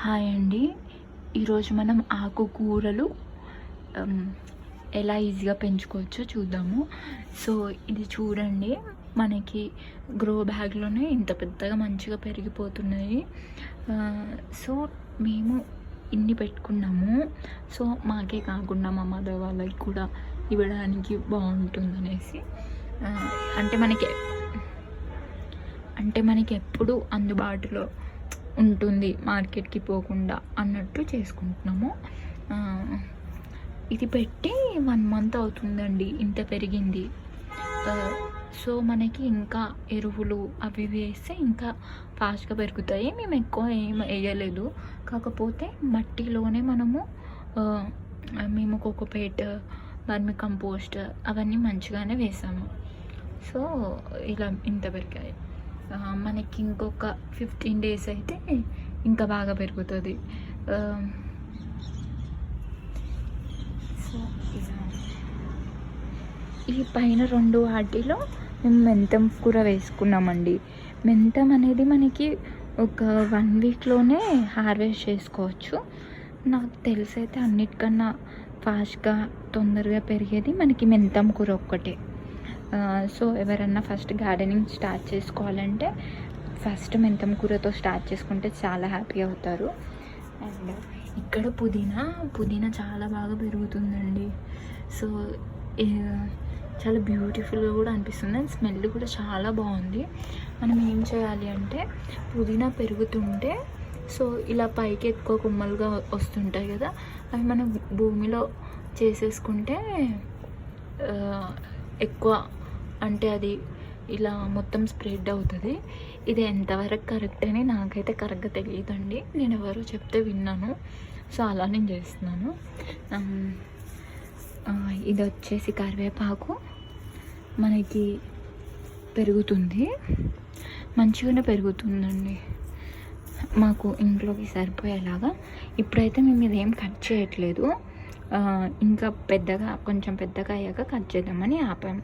Hi అండి. ఈరోజు మనం ఆకుకూరలు ఎలా ఈజీగా పెంచుకోవచ్చో చూద్దాము. సో ఇది చూడండి, మనకి గ్రో బ్యాగ్లోనే ఇంత పెద్దగా మంచిగా పెరిగిపోతున్నాయి. సో మేము ఇన్ని పెట్టుకున్నాము. సో మాకే కాకుండా మా మదర్ వాళ్ళకి కూడా ఇవ్వడానికి బాగుంటుందనేసి, అంటే మనకి ఎప్పుడు అందుబాటులో ఉంటుంది మార్కెట్కి పోకుండా అన్నట్టు చేసుకుంటున్నాము. ఇది పెట్టి 1 మంత్ అవుతుందండి, ఇంత పెరిగింది. సో మనకి ఇంకా ఎరువులు అవి వేస్తే ఇంకా ఫాస్ట్గా పెరుగుతాయి. మేము ఎక్కువ ఏం వేయలేదు, కాకపోతే మట్టిలోనే మేము కోకోపేట్, వర్మి కంపోస్ట్ అవన్నీ మంచిగానే వేసాము. సో ఇలా ఇంత పెరిగాయి. మనకి ఇంకొక 15 days అయితే ఇంకా బాగా పెరుగుతుంది. సో ఈ పైన 2 వాటిలో మేము మెంతం కూర వేసుకున్నామండి. మెంతం అనేది మనకి ఒక 1 weekలోనే హార్వెస్ట్ చేసుకోవచ్చు. నాకు తెలిసైతే అన్నిటికన్నా ఫాస్ట్గా తొందరగా పెరిగేది మనకి మెంతం కూర ఒక్కటే. సో ఎవరన్నా ఫస్ట్ గార్డెనింగ్ స్టార్ట్ చేసుకోవాలంటే ఫస్ట్ మెంతం కూరతో స్టార్ట్ చేసుకుంటే చాలా హ్యాపీ అవుతారు. అండ్ ఇక్కడ పుదీనా చాలా బాగా పెరుగుతుందండి. సో చాలా బ్యూటిఫుల్గా కూడా అనిపిస్తుంది, అండ్ స్మెల్ కూడా చాలా బాగుంది. మనం ఏం చేయాలి అంటే, పుదీనా పెరుగుతుంటే సో ఇలా పైకి ఎక్కువ కొమ్మలుగా వస్తుంటాయి కదా, అవి మనం భూమిలో చేసేసుకుంటే ఎక్కువ, అంటే అది ఇలా మొత్తం స్ప్రెడ్ అవుతుంది. ఇది ఎంతవరకు కరెక్ట్ అని నాకైతే కరెక్ట్గా తెలియదండి, నేను ఎవరో చెప్తే విన్నాను. సో అలా నేను చేస్తున్నాను. ఇది వచ్చేసి కరివేపాకు మనకి పెరుగుతుంది, మంచిగానే పెరుగుతుందండి మాకు ఇంట్లోకి సరిపోయేలాగా. ఇప్పుడైతే మేము ఇదేం కట్ చేయట్లేదు, ఇంకా కొంచెం పెద్దగా అయ్యాక కట్ చేద్దామని ఆపాము.